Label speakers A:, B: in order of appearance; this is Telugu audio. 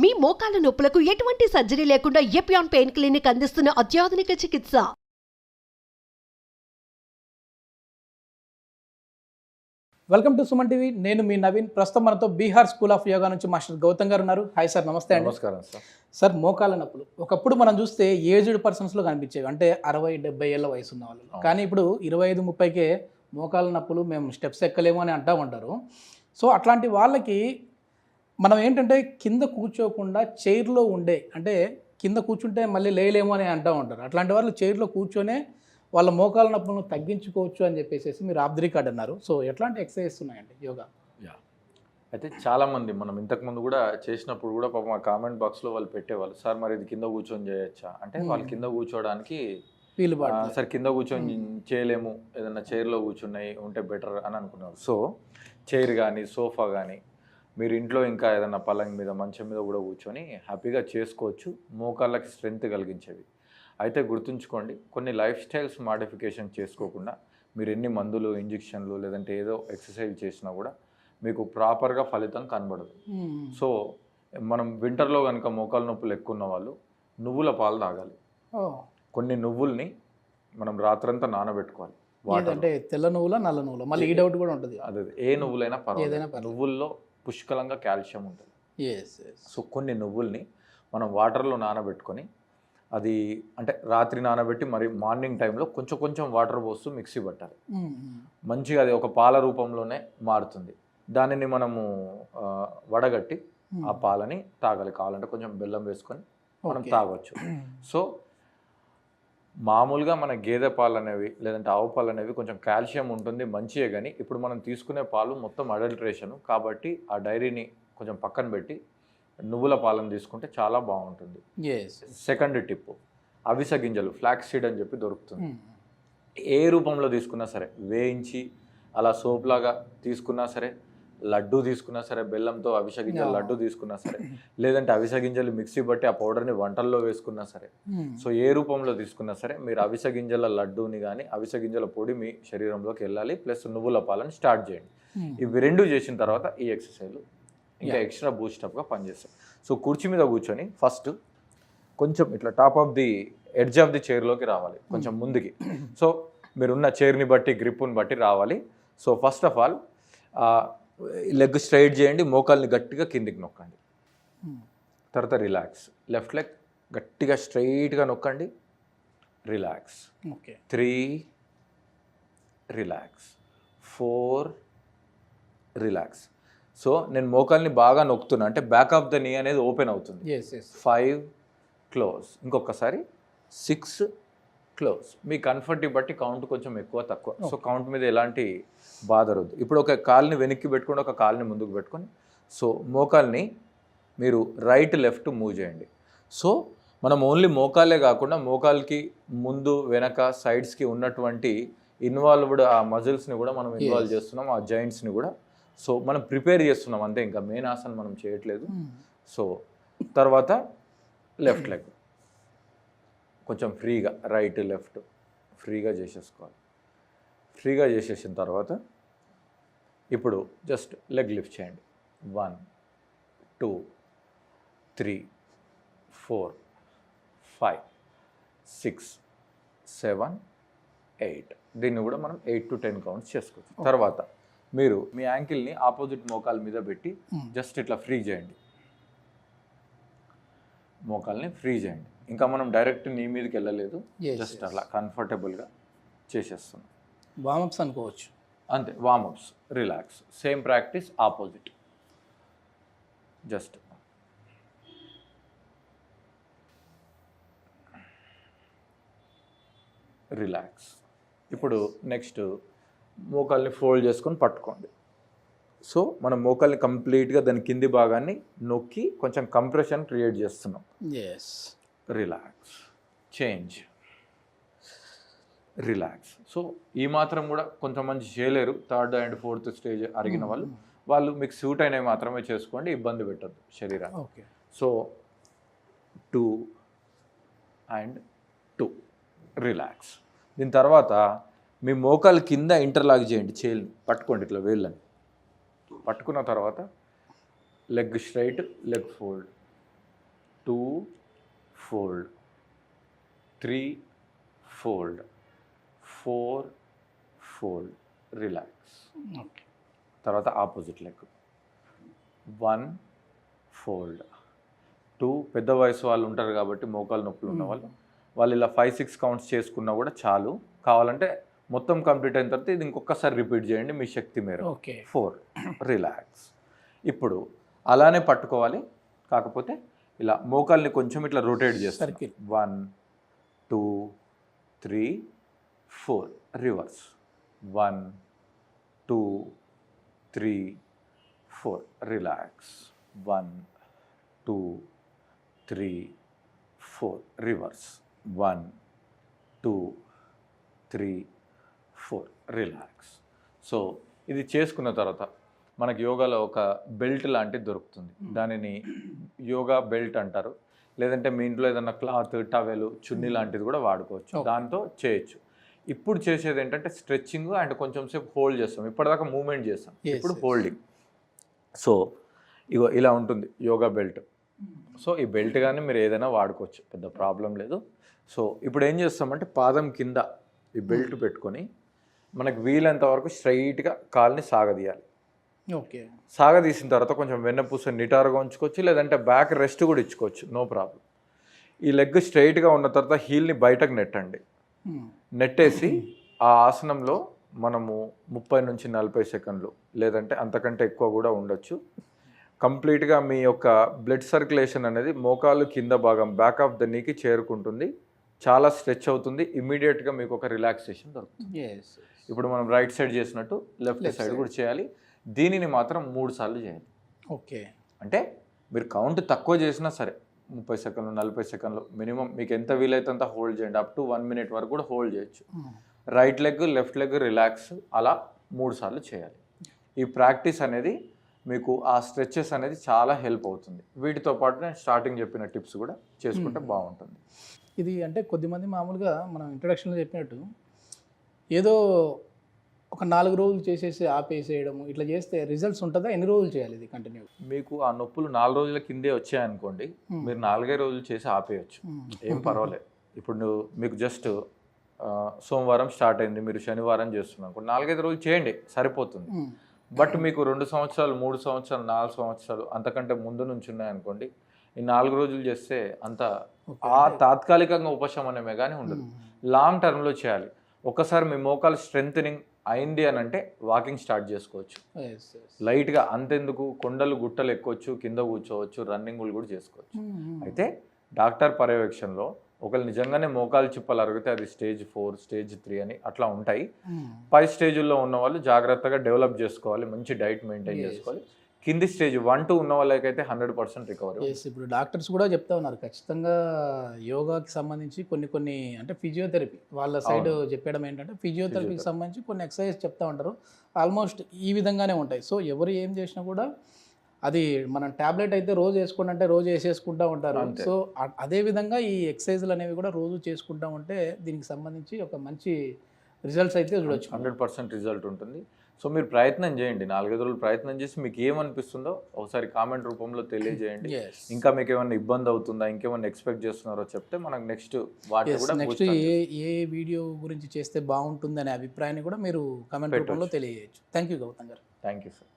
A: మీ మోకాల నొప్పులకు ఎటువంటి సర్జరీ లేకుండా ఎపియాన్ పెయిన్ క్లినిక్ అందిస్తున్న అత్యాధునిక చికిత్స.
B: Welcome to Suman TV. నేను మీ నవీన్. ప్రస్తుతం మనతో బీహార్ స్కూల్ ఆఫ్ యోగా నుంచి మాస్టర్ గౌతమ్ గారు ఉన్నారు. హాయ్ సార్, నమస్తే అండి.
C: నమస్కారం సార్.
B: సార్, మోకాల నొప్పులు ఒకప్పుడు మనం చూస్తే ఏజ్డ్ పర్సన్స్లో కనిపించేవి, అంటే 60-70 ఏళ్ళ వయసు ఉన్న వాళ్ళు. కానీ ఇప్పుడు 25-30కే మోకాల నొప్పులు, మేము స్టెప్స్ ఎక్కలేము అని అంటూ ఉంటారు. సో అట్లాంటి వాళ్ళకి మనం ఏంటంటే కింద కూర్చోకుండా చైర్లో ఉండే, అంటే కింద కూర్చుంటే మళ్ళీ లేయలేము అని అంటూ ఉంటారు. అట్లాంటి వాళ్ళు చైర్లో కూర్చొనే వాళ్ళ మోకాల నొప్పులను తగ్గించుకోవచ్చు అని చెప్పేసి మీరు ఆఫ్ ది రికార్డ్ అన్నారు. సో ఎట్లాంటి ఎక్సర్సైజ్ ఉన్నాయండి యోగా?
C: అయితే చాలామంది మనం ఇంతకుముందు కూడా చేసినప్పుడు కూడా పాపం ఆ కామెంట్ బాక్స్లో వాళ్ళు పెట్టేవాళ్ళు, సార్ మరి ఇది కింద కూర్చొని చేయొచ్చా అంటే, వాళ్ళు కింద కూర్చోవడానికి సార్ కింద కూర్చొని చేయలేము, ఏదైనా చైర్లో కూర్చున్నాయి ఉంటే బెటర్ అని అనుకున్నారు. సో చైర్ కానీ సోఫా కానీ మీరు ఇంట్లో ఇంకా ఏదైనా పలంగ్ మీద మంచం మీద కూడా కూర్చొని హ్యాపీగా చేసుకోవచ్చు, మోకాళ్ళకి స్ట్రెంగ్త్ కలిగించేవి. అయితే గుర్తుంచుకోండి, కొన్ని లైఫ్ స్టైల్స్ మాడిఫికేషన్ చేసుకోకుండా మీరు ఎన్ని మందులు, ఇంజెక్షన్లు లేదంటే ఏదో ఎక్సర్సైజ్ చేసినా కూడా మీకు ప్రాపర్గా ఫలితం కనబడదు. సో మనం వింటర్లో కనుక మోకాలు నొప్పులు ఎక్కువ ఉన్న వాళ్ళు నువ్వుల పాలు తాగాలి. కొన్ని నువ్వుల్ని మనం రాత్రంతా నానబెట్టుకోవాలి.
B: అంటే తెల్ల నువ్వుల, నల్ల నువ్వుల, మళ్ళీ ఈ డౌట్ కూడా ఉంటుంది.
C: అదే ఏ నువ్వులైనా పర్వాలేదు, నువ్వుల్లో పుష్కలంగా కాల్షియం ఉంటుంది. సో కొన్ని నువ్వుల్ని మనం వాటర్లో నానబెట్టుకొని, అది అంటే రాత్రి నానబెట్టి మరి మార్నింగ్ టైంలో కొంచెం కొంచెం వాటర్ పోస్తూ మిక్సీ పట్టాలి. మంచిగా అది ఒక పాల రూపంలోనే మారుతుంది. దానిని మనము వడగట్టి ఆ పాలని తాగాలి. కావాలంటే కొంచెం బెల్లం వేసుకొని మనం తాగొచ్చు. సో మామూలుగా మన గేదె పాలు అనేవి లేదంటే ఆవు పాలు అనేవి కొంచెం కాల్షియం ఉంటుంది, మంచియే. కానీ ఇప్పుడు మనం తీసుకునే పాలు మొత్తం అడల్ట్రేషన్ కాబట్టి ఆ డైరీని కొంచెం పక్కన పెట్టి నువ్వుల పాలను తీసుకుంటే చాలా బాగుంటుంది. సెకండ్ టిప్, అవిసె గింజలు, ఫ్లాక్స్ సీడ్ అని చెప్పి దొరుకుతుంది. ఏ రూపంలో తీసుకున్నా సరే, వేయించి అలా సోప్ లాగా తీసుకున్నా సరే, లడ్డు తీసుకున్నా సరే, బెల్లంతో అవిసె గింజలు లడ్డు తీసుకున్నా సరే, లేదంటే అవిసె గింజలు మిక్సీ బట్టి ఆ పౌడర్ని వంటల్లో వేసుకున్నా సరే, సో ఏ రూపంలో తీసుకున్నా సరే మీరు అవిసె గింజల లడ్డూని కానీ అవిసె గింజల పొడి మీ శరీరంలోకి వెళ్ళాలి. ప్లస్ నువ్వుల పాలను స్టార్ట్ చేయండి. ఇవి రెండు చేసిన తర్వాత ఈ ఎక్సర్సైజ్ ఇంకా ఎక్స్ట్రా బూస్టప్గా పనిచేస్తాయి. సో కుర్చీ మీద కూర్చొని ఫస్ట్ కొంచెం ఇట్లా top of the edge of the చైర్లోకి రావాలి, కొంచెం ముందుకి. సో మీరున్న చైర్ని బట్టి, గ్రిప్పుని బట్టి రావాలి. So first of all leg straight చేయండి, మోకాల్ని గట్టిగా కిందికి నొక్కండి. తర్వాత రిలాక్స్, లెఫ్ట్ లెగ్ గట్టిగా స్ట్రైట్గా నొక్కండి, రిలాక్స్. 3 relax, 4 relax. సో నేను మోకాల్ని బాగా నొక్కుతున్నా అంటే బ్యాక్ ఆఫ్ ద నీ అనేది ఓపెన్ అవుతుంది. 5 క్లోజ్, ఇంకొకసారి 6 క్లోజ్. మీ కంఫర్ట్ని బట్టి కౌంట్ కొంచెం ఎక్కువ తక్కువ. సో కౌంట్ మీద ఎలాంటి బాధ రద్దు. ఇప్పుడు ఒక కాల్ని వెనక్కి పెట్టుకుని ఒక కాల్ని ముందుకు పెట్టుకొని, సో మోకాల్ని మీరు రైట్ లెఫ్ట్ మూవ్ చేయండి. సో మనం ఓన్లీ మోకాలే కాకుండా మోకాల్కి ముందు వెనక సైడ్స్కి ఉన్నటువంటి ఇన్వాల్వ్డ్ ఆ మజిల్స్ని కూడా మనం ఇన్వాల్వ్ చేస్తున్నాం, ఆ జాయింట్స్ని కూడా. సో మనం ప్రిపేర్ చేస్తున్నాం అంతే, ఇంకా మెయిన్ ఆసన్ మనం చేయట్లేదు. సో తర్వాత లెఫ్ట్ లెగ్ కొంచెం ఫ్రీగా, రైట్ లెఫ్ట్ ఫ్రీగా చేసేసుకోవాలి. ఫ్రీగా చేసేసిన తర్వాత ఇప్పుడు జస్ట్ లెగ్ లిఫ్ట్ చేయండి. 1 2 3 4 5 6 7 8. దీన్ని కూడా మనం 8 to 10 కౌంట్స్ చేసుకోవచ్చు. తర్వాత మీరు మీ యాంకిల్ని ఆపోజిట్ మోకాల మీద పెట్టి జస్ట్ ఇట్లా ఫ్రీ చేయండి, మోకాల్ని ఫ్రీ చేయండి. ఇంకా మనం డైరెక్ట్ నీ మీదకి వెళ్ళలేదు, జస్ట్ అలా కంఫర్టబుల్గా చేసేస్తున్నాం.
B: వార్మప్స్ అనుకోవచ్చు
C: అంతే, warm-ups, relax. Same practice opposite, just relax. ఇప్పుడు నెక్స్ట్ మోకాల్ని ఫోల్డ్ చేసుకొని పట్టుకోండి. సో మనం మోకాల్ని కంప్లీట్గా దాని కింది భాగాన్ని నొక్కి కొంచెం కంప్రెషన్ క్రియేట్ చేస్తున్నాం. Relax, change, relax. సో ఈ మాత్రం కూడా కొంతమంది చేయలేరు, 3rd and 4th స్టేజ్ అరిగిన వాళ్ళు మీకు సూట్ అయినవి మాత్రమే చేసుకోండి, ఇబ్బంది పెట్టద్దు శరీరాన్ని. So 2 and 2 relax. దీని తర్వాత మీ మోకాలు కింద ఇంటర్లాక్ చేయండి, చేయిని పట్టుకోండి ఇట్లా వేళ్ళని. పట్టుకున్న తర్వాత leg straight, leg fold, 2 fold, 3 fold, 4 fold, relax.
B: Okay.
C: తర్వాత ఆపోజిట్ లెగ్ 1 ఫోల్డ్. 2 పెద్ద వయసు వాళ్ళు ఉంటారు కాబట్టి మోకాలు నొప్పులు ఉన్న వాళ్ళు ఇలా 5-6 కౌంట్స్ చేసుకున్నా కూడా చాలు. కావాలంటే మొత్తం కంప్లీట్ అయిన తర్వాత ఇది ఇంకొకసారి రిపీట్ చేయండి మీ శక్తి మేర.
B: ఓకే.
C: 4 రిలాక్స్. ఇప్పుడు అలానే పట్టుకోవాలి, కాకపోతే ఇలా మోకాల్ని కొంచెం ఇట్లా రొటేట్ చేస్తారు. 1 2 3 4 reverse. 1 2 3 4 relax. 1 2 3 4 reverse. 1 2 3 4 relax. So ఇది చేసుకున్న తర్వాత మనకి యోగాలో ఒక బెల్ట్ లాంటిది దొరుకుతుంది, దానిని యోగా బెల్ట్ అంటారు. లేదంటే మీ ఇంట్లో ఏదైనా క్లాత్, టవెల్, చున్నీ లాంటిది కూడా వాడుకోవచ్చు, దాంతో చేయొచ్చు. ఇప్పుడు చేసేది ఏంటంటే స్ట్రెచ్చింగ్ అండ్ కొంచెం సేపు హోల్డ్ చేస్తాం. ఇప్పటిదాకా మూమెంట్ చేస్తాం, ఇప్పుడు హోల్డింగ్. సో ఇగో ఇలా ఉంటుంది యోగా బెల్ట్. సో ఈ బెల్ట్ కానీ మీరు ఏదైనా వాడుకోవచ్చు, పెద్ద ప్రాబ్లం లేదు. సో ఇప్పుడు ఏం చేస్తామంటే పాదం కింద ఈ బెల్ట్ పెట్టుకొని మనకు వీలంత వరకు స్ట్రైట్గా కాల్ని సాగదీయాలి.
B: ఓకే.
C: సాగదీసిన తర్వాత కొంచెం వెన్నపూస నిటారుగా ఉంచుకోవచ్చు, లేదంటే బ్యాక్ రెస్ట్ కూడా ఇచ్చుకోవచ్చు, నో ప్రాబ్లం. ఈ లెగ్ స్ట్రైట్గా ఉన్న తర్వాత హీల్ని బయటకు నెట్టండి. నెట్టేసి ఆ ఆసనంలో మనము 30 నుంచి 40 సెకండ్లు లేదంటే అంతకంటే ఎక్కువ కూడా ఉండొచ్చు. కంప్లీట్గా మీ యొక్క బ్లడ్ సర్క్యులేషన్ అనేది మోకాలు కింద భాగం బ్యాక్ ఆఫ్ ద నీకి చేరుకుంటుంది, చాలా స్ట్రెచ్ అవుతుంది, ఇమ్మీడియట్గా మీకు ఒక రిలాక్సేషన్ దొరుకుతుంది. ఇప్పుడు మనం రైట్ సైడ్ చేసినట్టు లెఫ్ట్ సైడ్ కూడా చేయాలి. దీనిని మాత్రం 3 సార్లు చేయాలి.
B: ఓకే.
C: అంటే మీరు కౌంట్ తక్కువ చేసినా సరే 30 సెకండ్లు 40 సెకండ్లు మినిమం మీకు ఎంత వీలైతే అంత హోల్డ్ చేయండి. అప్ టు 1 minute వరకు కూడా హోల్డ్ చేయొచ్చు. Right leg left leg relax అలా 3 సార్లు చేయాలి. ఈ ప్రాక్టీస్ అనేది మీకు ఆ స్ట్రెచెస్ అనేది చాలా హెల్ప్ అవుతుంది. వీటితో పాటు నేను స్టార్టింగ్ చెప్పిన టిప్స్ కూడా చేసుకుంటే బాగుంటుంది.
B: ఇది అంటే కొద్దిమంది మామూలుగా మనం ఇంట్రడక్షన్లో చెప్పినట్టు ఏదో ఒక 4 రోజులు చేసేసి ఆపేసేయడం ఇట్లా చేస్తే రిజల్ట్స్ ఉంటుందా? ఎన్ని రోజులు చేయాలి ఇది కంటిన్యూ?
C: మీకు ఆ నొప్పులు 4 రోజుల కిందే వచ్చాయనుకోండి, మీరు 4 రోజులు చేసి ఆపేయచ్చు, ఏం పర్వాలేదు. ఇప్పుడు మీకు జస్ట్ సోమవారం స్టార్ట్ అయింది, మీరు శనివారం చేస్తున్నారు, 4-5 రోజులు చేయండి సరిపోతుంది. బట్ మీకు 2 సంవత్సరాలు 3 సంవత్సరాలు 4 సంవత్సరాలు అంతకంటే ముందు నుంచి ఉన్నాయనుకోండి, ఈ 4 రోజులు చేస్తే అంత ఆ తాత్కాలికంగా ఉపశమనమే కానీ ఉండదు. లాంగ్ టర్మ్లో చేయాలి. ఒకసారి మీ మోకాలు స్ట్రెంథనింగ్ అయింది అని అంటే వాకింగ్ స్టార్ట్ చేసుకోవచ్చు లైట్గా. అంతెందుకు కొండలు గుట్టలు ఎక్కొచ్చు, కింద కూర్చోవచ్చు, రన్నింగ్లు కూడా చేసుకోవచ్చు. అయితే డాక్టర్ పర్యవేక్షణలో ఒకళ్ళు నిజంగానే మోకాలు చిప్పలు అరిగితే అది స్టేజ్ 4, స్టేజ్ 3 అని అట్లా ఉంటాయి. పై స్టేజ్లో ఉన్న వాళ్ళు జాగ్రత్తగా డెవలప్ చేసుకోవాలి, మంచి డైట్ మెయింటైన్ చేసుకోవాలి. కింది స్టేజ్ 1-2 ఉన్న వాళ్ళకైతే 100% రికవరీ.
B: ఇప్పుడు డాక్టర్స్ కూడా చెప్తా ఉన్నారు ఖచ్చితంగా యోగాకి సంబంధించి కొన్ని అంటే ఫిజియోథెరపీ వాళ్ళ సైడ్ చెప్పడం ఏంటంటే ఫిజియోథెరపీకి సంబంధించి కొన్ని ఎక్సర్సైజ్ చెప్తా ఉంటారు, ఆల్మోస్ట్ ఈ విధంగానే ఉంటాయి. సో ఎవరు ఏం చేసినా కూడా అది మనం ట్యాబ్లెట్ అయితే రోజు వేసుకోండి అంటే రోజు వేసేసుకుంటూ ఉంటారు. సో అదే విధంగా ఈ ఎక్సర్సైజ్లు అనేవి కూడా రోజు చేసుకుంటూ ఉంటే దీనికి సంబంధించి ఒక మంచి రిజల్ట్స్ అయితే చూడొచ్చు.
C: 100% రిజల్ట్ ఉంటుంది. సో మీరు ప్రయత్నం చేయండి, 4-5 రోజులు ప్రయత్నం చేసి మీకు ఏమనిపిస్తుందో ఒకసారి కామెంట్ రూపంలో తెలియజేయండి. ఇంకా మీకు ఏమైనా ఇబ్బంది అవుతుందా, ఇంకేమైనా ఎక్స్పెక్ట్ చేస్తున్నారో చెప్తే మనకు నెక్స్ట్ నెక్స్ట్
B: ఏ వీడియో గురించి చేస్తే బాగుంటుంది అనే అభిప్రాయాన్ని కూడా మీరు కామెంట్ రూపంలో తెలియజేయచ్చు. థ్యాంక్ యూ గౌతమ్ గారు.
C: Thank you sir.